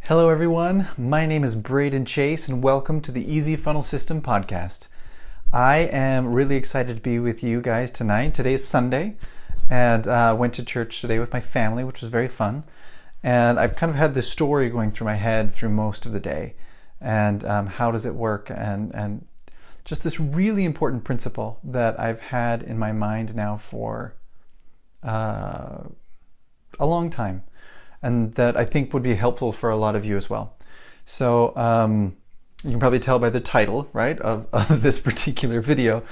Hello everyone, my name is Braden Chase and welcome to the Easy Funnel System podcast. I am really excited to be with you guys tonight. Today is Sunday and I went to church today with my family, which was very fun. And I've kind of had this story going through my head through most of the day. And how does it work? And just this really important principle that I've had in my mind now for a long time. And that I think would be helpful for a lot of you as well. So you can probably tell by the title, right, of this particular video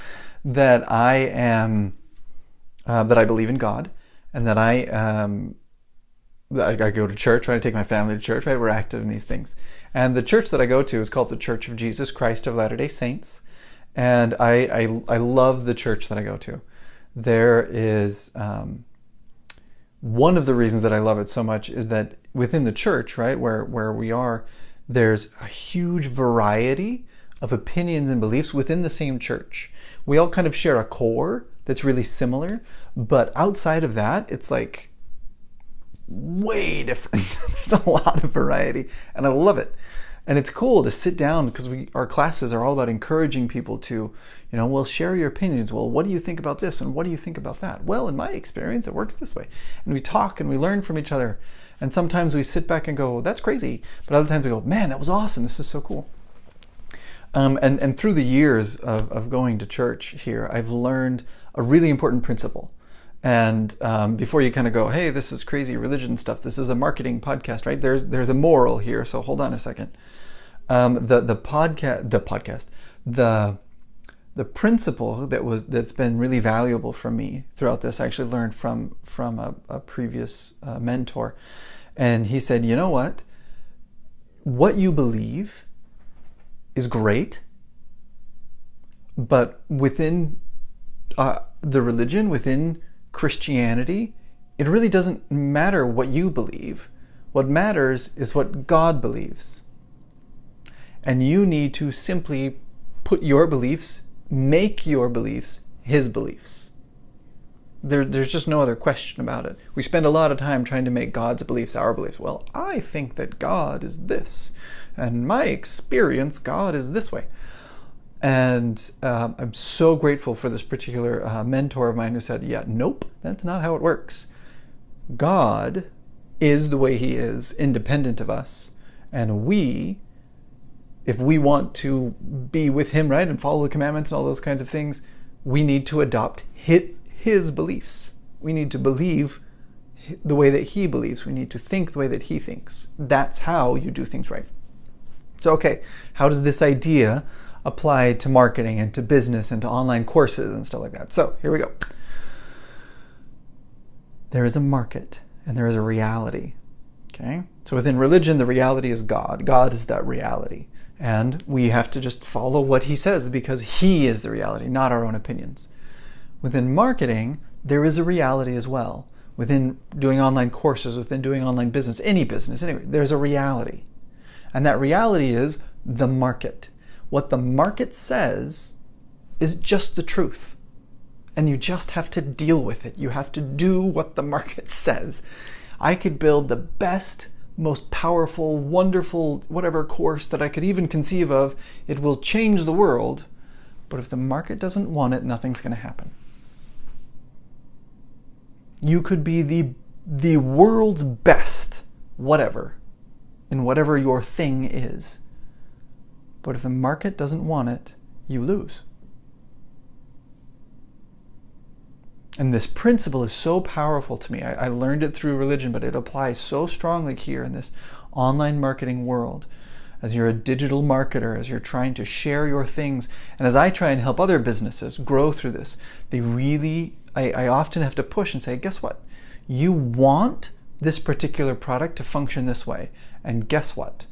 that I believe in God, and that I go to church, right? I take my family to church, right? We're active in these things. And the church that I go to is called the Church of Jesus Christ of Latter-day Saints. And I love the church that I go to. There is... One of the reasons that I love it so much is that within the church, right, where we are, there's a huge variety of opinions and beliefs within the same church. We all kind of share a core that's really similar, but outside of that, it's like way different. There's a lot of variety, and I love it. And it's cool to sit down because our classes are all about encouraging people to, well, share your opinions. Well, what do you think about this? And what do you think about that? Well, in my experience, it works this way. And we talk and we learn from each other. And sometimes we sit back and go, that's crazy. But other times we go, man, that was awesome. This is so cool. And through the years of going to church here, I've learned a really important principle. And before you kind of go, hey, this is crazy religion stuff. This is a marketing podcast, right? There's a moral here. So hold on a second. The principle that's been really valuable for me throughout this, I actually learned from a previous mentor, and he said, you know what you believe is great, but within the religion, within Christianity, it really doesn't matter what you believe. What matters is what God believes. And you need to simply put your beliefs, make your beliefs his beliefs. There's just no other question about it. We spend a lot of time trying to make God's beliefs our beliefs. Well, I think that God is this, and my experience, God is this way. And I'm so grateful for this particular mentor of mine who said, yeah, nope, that's not how it works. God is the way he is, independent of us. And if we want to be with him, right, and follow the commandments and all those kinds of things, we need to adopt his beliefs. We need to believe the way that he believes. We need to think the way that he thinks. That's how you do things right. So, okay, how does this idea apply to marketing and to business and to online courses and stuff like that? So, here we go. There is a market and there is a reality. Okay? So within religion, the reality is God. God is that reality. And we have to just follow what he says because he is the reality, not our own opinions. Within marketing, there is a reality as well. Within doing online courses, within doing online business, any business, anyway, there's a reality. And that reality is the market. What the market says is just the truth. And you just have to deal with it. You have to do what the market says. I could build the best, most powerful, wonderful, whatever course that I could even conceive of. It will change the world. But if the market doesn't want it, nothing's going to happen. You could be the world's best, whatever, in whatever your thing is. But if the market doesn't want it, you lose. And this principle is so powerful to me. I learned it through religion, but it applies so strongly here in this online marketing world. As you're a digital marketer, as you're trying to share your things, and as I try and help other businesses grow through this, I often have to push and say, guess what? You want this particular product to function this way. And guess what?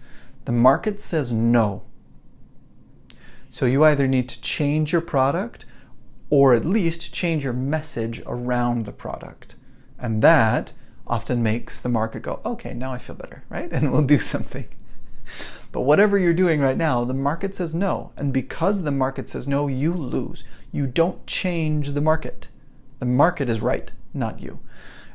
The market says no. So you either need to change your product or at least change your message around the product. And that often makes the market go, okay, now I feel better, right? And we'll do something. But whatever you're doing right now, the market says no. And because the market says no, you lose. You don't change the market. The market is right, not you.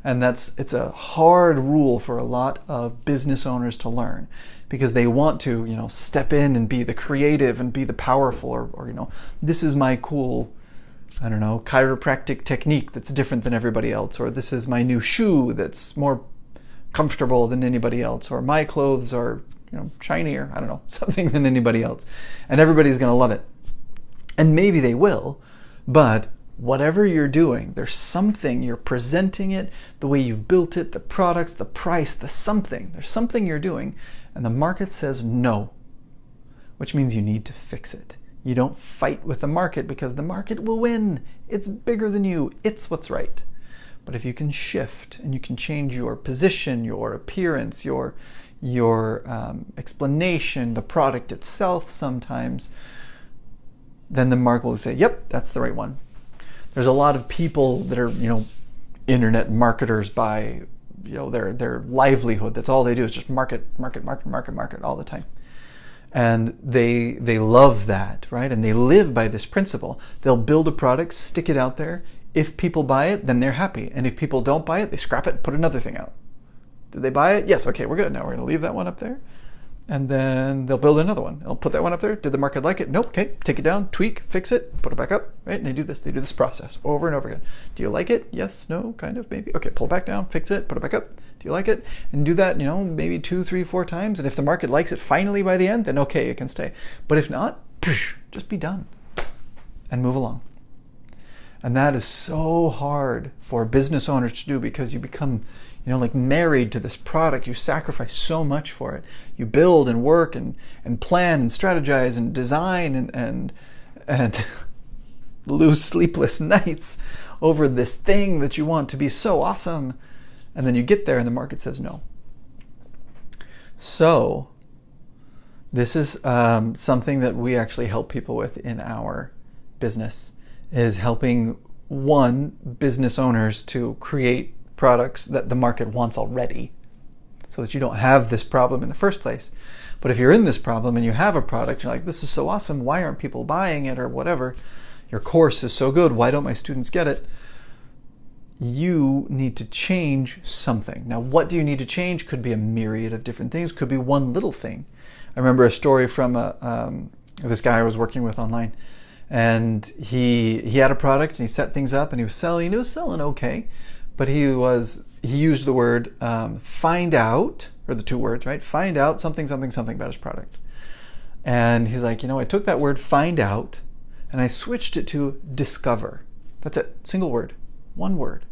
And it's a hard rule for a lot of business owners to learn, because they want to, step in and be the creative and be the powerful, or this is my cool, I don't know, chiropractic technique that's different than everybody else, or this is my new shoe that's more comfortable than anybody else, or my clothes are, shinier, I don't know, something than anybody else. And everybody's going to love it. And maybe they will, but whatever you're doing, there's something, you're presenting it, the way you've built it, the products, the price, there's something you're doing, and the market says no, which means you need to fix it. You don't fight with the market, because the market will win. It's bigger than you. It's what's right. But if you can shift and you can change your position, your appearance, your explanation, the product itself sometimes, then the market will say, yep, that's the right one. There's a lot of people that are, internet marketers by, their livelihood. That's all they do is just market all the time. And they love that, right? And they live by this principle. They'll build a product, stick it out there. If people buy it, then they're happy. And if people don't buy it, they scrap it and put another thing out. Did they buy it? Yes, okay, we're good. Now we're going to leave that one up there. And then they'll build another one. They'll put that one up there. Did the market like it? Nope. Okay, take it down, tweak, fix it, put it back up, right? And they do this process over and over again. Do you like it? Yes, no, kind of, maybe. Okay, pull it back down, fix it, put it back up. Do you like it? And do that, maybe 2, 3, 4 times. And if the market likes it finally by the end, then okay, it can stay. But if not, just be done and move along. And that is so hard for business owners to do, because you become, like married to this product. You sacrifice so much for it. You build and work and plan and strategize and design and lose sleepless nights over this thing that you want to be so awesome. And then you get there and the market says no. So this is something that we actually help people with in our business, is helping business owners to create products that the market wants already, so that you don't have this problem in the first place. But if you're in this problem and you have a product, you're like, this is so awesome, why aren't people buying it, or whatever, your course is so good, why don't my students get it? You need to change something. Now, what do you need to change? Could be a myriad of different things, could be one little thing. I remember a story from this guy I was working with online, and he had a product and he set things up and he was selling okay. But he used the word find out, or the 2 words, right? Find out something about his product. And he's like, I took that word find out and I switched it to discover. That's it, single word, 1 word.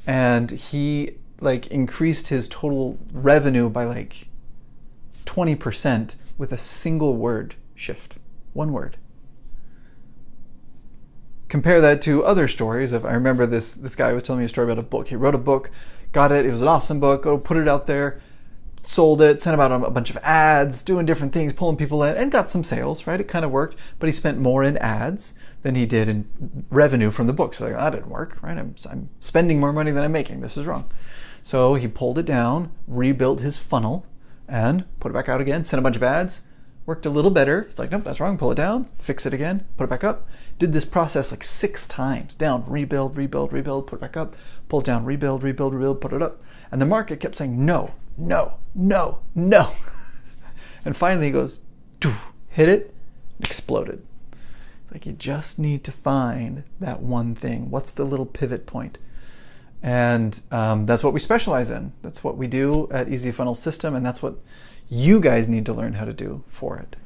And he increased his total revenue by 20% with a single word shift, 1 word. Compare that to other stories I remember this guy was telling me a story about a book. He wrote a book, got it was an awesome book, put it out there, sold it, sent out a bunch of ads, doing different things, pulling people in, and got some sales, right? It kind of worked, but he spent more in ads than he did in revenue from the book. So that didn't work, right? I'm spending more money than I'm making. This is wrong. So he pulled it down, rebuilt his funnel, and put it back out again, sent a bunch of ads, worked a little better. It's like, nope, that's wrong. Pull it down, fix it again, put it back up. Did this process 6 times. Down, rebuild, put it back up, pull it down, rebuild, put it up. And the market kept saying no. And finally he goes, hit it, exploded. It's you just need to find that one thing. What's the little pivot point? And that's what we specialize in. That's what we do at Easy Funnel System, and that's what you guys need to learn how to do for it.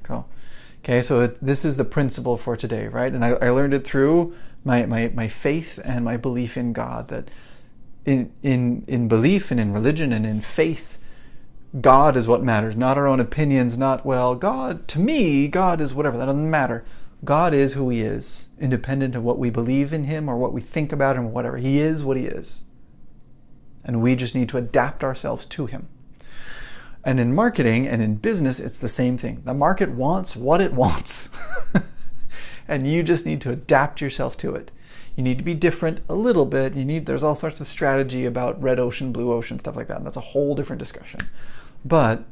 Okay, so this is the principle for today, right? And I learned it through my faith and my belief in God, that in belief and in religion and in faith, God is what matters, not our own opinions, not, God, to me, God is whatever. That doesn't matter. God is who he is, independent of what we believe in him or what we think about him or whatever. He is what he is. And we just need to adapt ourselves to him. And in marketing and in business, it's the same thing. The market wants what it wants. And you just need to adapt yourself to it. You need to be different a little bit. There's all sorts of strategy about red ocean, blue ocean, stuff like that. And that's a whole different discussion. But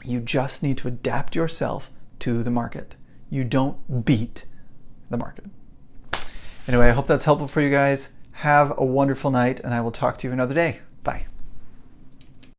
you just need to adapt yourself to the market. You don't beat the market. Anyway, I hope that's helpful for you guys. Have a wonderful night, and I will talk to you another day. Bye.